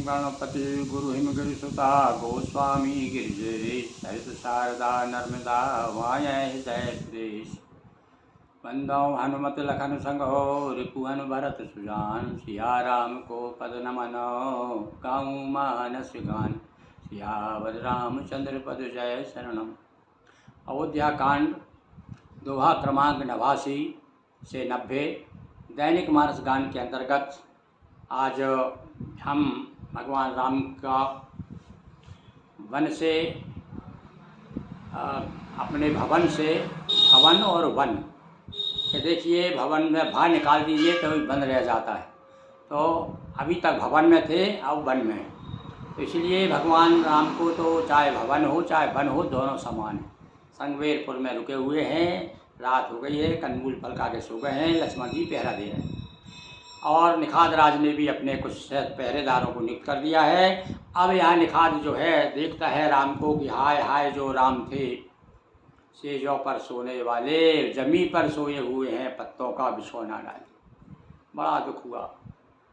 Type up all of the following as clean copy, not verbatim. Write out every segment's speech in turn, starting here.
गणपति गुरु हिमगिरि सुता गोस्वामी गिरिजेश सहित शारदा नर्मदा वाय हृदय सुरेश वंदौ हनुमत लखन संगो रिपुहन भरत सुजान सिया राम को पद नमनो गाऊँ मानस गान सियावर रामचंद्र पद जय शरणम। अयोध्या कांड दोहा क्रमांक 89 से 90 दैनिक मानस गान के अंतर्गत आज हम भगवान राम का वन से अपने भवन से भवन और वन कि देखिए भवन में भा निकाल दीजिए तो बंद रह जाता है, तो अभी तक भवन में थे अब वन में, तो इसलिए भगवान राम को तो चाहे भवन हो चाहे वन हो दोनों समान है। संगवेरपुर में रुके हुए हैं, रात हो गई है, कंदमूल फल खा के सो गए हैं, लक्ष्मण जी पहरा दे रहे हैं और निखाद राज ने भी अपने कुछ पहरेदारों को नियुक्त कर दिया है। अब यहाँ निखाद जो है देखता है राम को कि हाय हाय जो राम थे सेजों पर सोने वाले जमीन पर सोए हुए हैं, पत्तों का बिछौना डाले। बड़ा दुख हुआ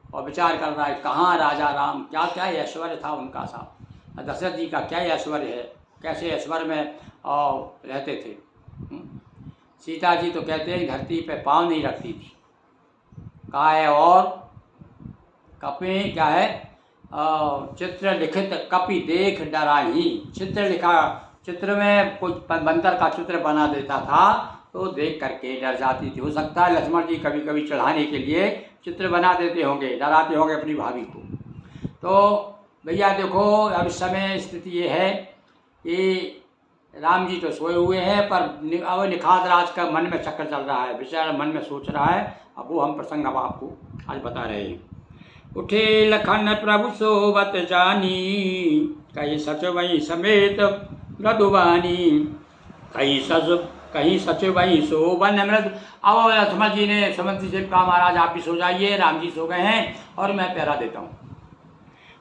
और विचार कर रहा है कहाँ राजा राम, क्या क्या ऐश्वर्य था उनका साहब, दशरथ जी का क्या ऐश्वर्य है, कैसे ऐश्वर्य में रहते थे। सीता जी तो कहते हैं धरती पे पाँव नहीं रखती थी, कहा है और कपि क्या है चित्र लिखित कपि देख डरा ही। चित्र लिखा, चित्र में कुछ बंदर का चित्र बना देता था तो देख करके डर जाती थी। हो सकता है लक्ष्मण जी कभी कभी चढ़ाने के लिए चित्र बना देते होंगे, डराते होंगे अपनी भाभी को। तो भैया देखो अब इस समय स्थिति ये है कि राम जी तो सोए हुए हैं पर अब निखाद राज का मन में चक्कर चल रहा है, बेचारा मन में सोच रहा है। अब वो हम प्रसंग अब आपको आज बता रहे हैं। उठे लखन प्रभु सोवत जानी कहीं सच वही समेत मृदुवानी कहीं सच वही सोवन मृदु। अब लक्ष्मण जी ने समंत्री से कहा महाराज आप भी सो जाइए, राम जी सो गए हैं और मैं पहरा देता हूँ।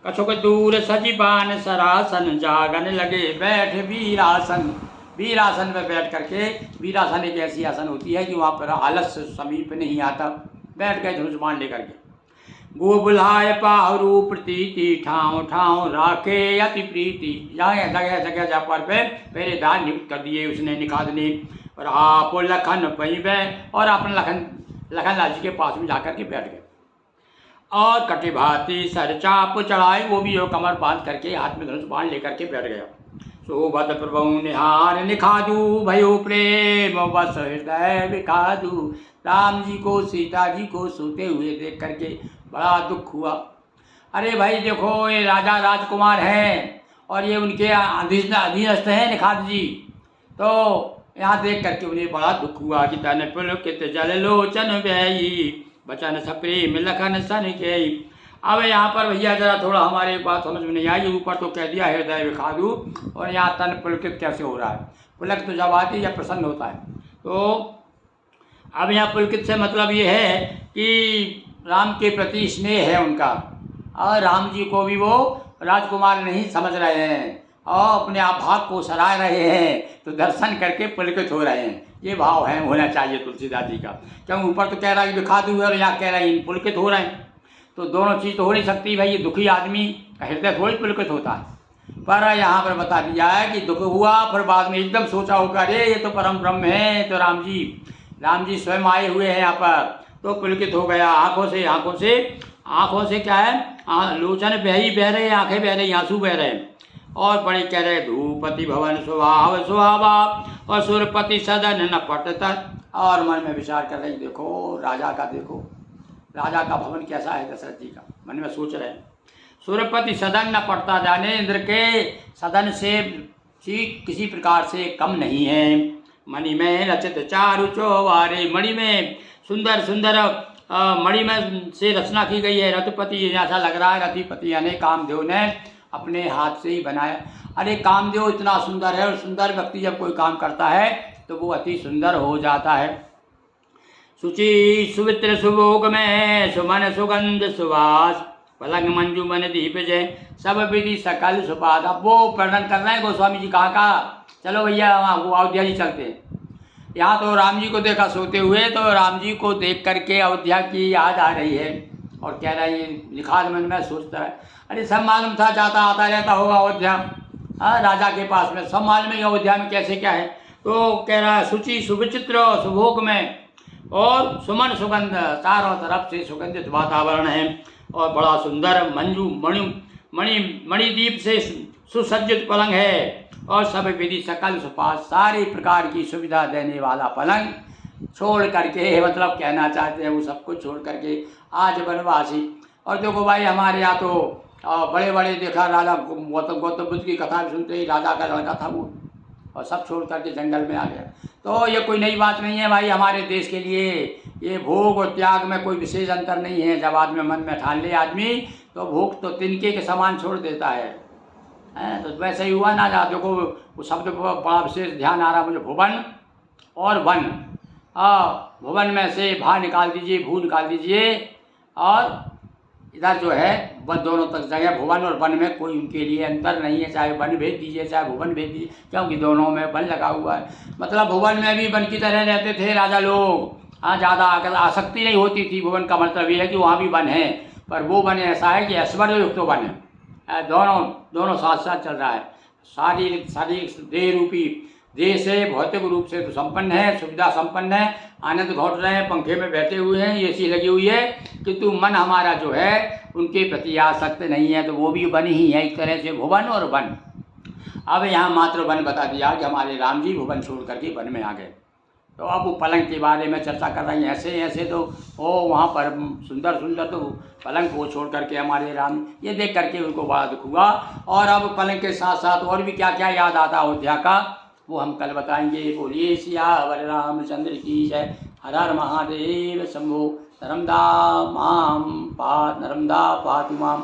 कछुक दूर सजीबान सरासन जागन लगे बैठ वीरासन। वीरासन में बैठ करके, वीरासन एक ऐसी आसन होती है कि वहाँ पर आलस समीप नहीं आता, बैठ गए धनुष बाण लेकर के। गो बुलाए पाहरु प्रतीति ठाव ठाव राखे अति प्रीति। यहाँ जगह जगह जा पर पहरेदार नियुक्त कर दिए उसने निखाद ने। और आप लखन पही और अपने लखन लाल जी के पास में जाकर के बैठ गए और कटे भाती सर चाप चढ़ाए, वो भी कमर बांध करके हाथ में धनुष बाण लेकर के बैठ गया। सोभद प्रभु निहार निखादू भयो प्रेम बस हृदय विखादू। राम जी को सीता जी को सोते हुए देख करके बड़ा दुख हुआ। अरे भाई देखो ये राजा राजकुमार हैं और ये उनके अधीनस्थ हैं निखाद जी, तो यहाँ देख करके उन्हें बड़ा दुख हुआ कि तन पुलकित जल लोचन व्ययी बचन सप्रेम लखन सन के। अब यहाँ पर भैया जरा थोड़ा हमारे बात समझ में नहीं आई, ऊपर तो कह दिया हृदय विखादू और यहाँ तन पुलकित कैसे हो रहा है। पुलक तो जब आती या प्रसन्न होता है, तो अब यहाँ पुलकित से मतलब ये है कि राम के प्रति स्नेह है उनका और राम जी को भी वो राजकुमार नहीं समझ रहे हैं और अपने आप भाग को सराह रहे हैं, तो दर्शन करके पुलकित हो रहे हैं। ये भाव है होना चाहिए तुलसीदास जी का, क्यों ऊपर तो कह रहा है विखादू है और यहाँ कह रहा है पुलकित हो रहे हैं, तो दोनों चीज़ तो हो नहीं सकती भाई। ये दुखी आदमी का हृदय थोड़ी पुलकित होता है। पर यहाँ पर बता दिया है कि दुख हुआ फिर बाद में एकदम सोचा होगा अरे ये तो परम ब्रह्म है, तो राम जी स्वयं आए हुए हैं यहाँ पर, तो पुलकित हो गया। आँखों से क्या है लोचन बह रहे, आँखें बह रही, आंसू बह रहे हैं और बड़े कह रहे धूपति भवन स्वभाव सुहावा और सुरपति सदन न पटत। और मन में विचार कर रही देखो राजा का भवन कैसा है दशरथ जी का, मन में सोच रहे हैं। सुरपति सदन न पटता जाने, इंद्र के सदन से किसी प्रकार से कम नहीं है। मणि में रचित चारु चौबारे, मणि में सुंदर मणि में से रचना की गई है। रथपति ऐसा लग रहा है रतिपति यानी कामदेव ने अपने हाथ से ही बनाया। अरे कामदेव इतना सुंदर है और सुंदर व्यक्ति जब कोई काम करता है तो वो अति सुंदर हो जाता है। शुचि सुवित्र सुभोग में सुमन सुगंध सुवास पलंग मंजू मन दीप जय सब विधि सकल सुपाद। अब वो वर्णन कर रहे हैं गोस्वामी जी कहा चलो भैया वहाँ वो अयोध्या जी चलते हैं। यहाँ तो राम जी को देखा सोते हुए, तो राम जी को देख करके अयोध्या की याद आ रही है और कह रहा है ये लिखा मन में सोचता है, अरे सब मालूम था, जाता आता रहता होगा अयोध्या, हाँ राजा के पास में, सब मालूम है अयोध्या में कैसे क्या है। तो कह रहा है शुचि सुविचित्र सुभोग में और सुमन सुगंध, चारों तरफ से सुगंधित वातावरण है और बड़ा सुंदर मंजू मणिदीप से सुसज्जित पलंग है और सब विधि सकल सुपास सारी प्रकार की सुविधा देने वाला पलंग छोड़ करके, मतलब कहना चाहते हैं वो सब कुछ छोड़ करके आज वनवासी। और देखो भाई हमारे यहाँ तो बड़े बड़े देखा राजा गौतम बुद्ध की कथा सुनते ही राजा का लड़का था वो, और सब छोड़ करके जंगल में आ गया। तो ये कोई नई बात नहीं है भाई, हमारे देश के लिए ये भोग और त्याग में कोई विशेष अंतर नहीं है। जब आदमी मन में ठान ले आदमी तो भोग तो तिनके के समान छोड़ देता है। तो वैसे ही हुआ ना, जा देखो वो शब्द बड़ा विशेष ध्यान आ रहा मुझे, भुवन और वन। भुवन में से भा निकाल दीजिए, भू निकाल दीजिए, और इधर जो है वह दोनों तक जगह भुवन और वन में कोई उनके लिए अंतर नहीं है, चाहे वन भेज दीजिए चाहे भुवन भेज दीजिए, क्योंकि दोनों में वन लगा हुआ है। मतलब भुवन में भी वन की तरह रहते थे राजा लोग, हाँ ज़्यादा आसक्ति नहीं होती थी। भुवन का मतलब ये है कि वहाँ भी वन है, पर वो वन ऐसा है कि ऐश्वर्य युक्त तो वन है, दोनों साथ साथ चल रहा है। शारीरिक देह रूपी देह से भौतिक रूप से तो संपन्न है, सुविधा संपन्न है, आनंद घोट रहे हैं, पंखे में बैठे हुए हैं, एसी लगी हुई है, किंतु मन हमारा जो है उनके प्रति आसक्त नहीं है। तो वो भी वन ही है एक तरह से, भुवन और वन। अब यहाँ मात्र वन बता दिया कि हमारे राम जी भुवन छोड़ करके वन में आ गए। तो अब वो पलंग के बारे में चर्चा कर रही हैं, ऐसे तो वहाँ पर सुंदर तो पलंग को छोड़ करके हमारे राम, ये देख करके उनको बड़ा दुख हुआ। और अब पलंग के साथ साथ और भी क्या क्या याद आता अयोध्या का, वो हम कल बताएंगे। बोलिए सियावर रामचंद्र की जय। हर हर महादेव शंभो। नर्मदा पातु माम।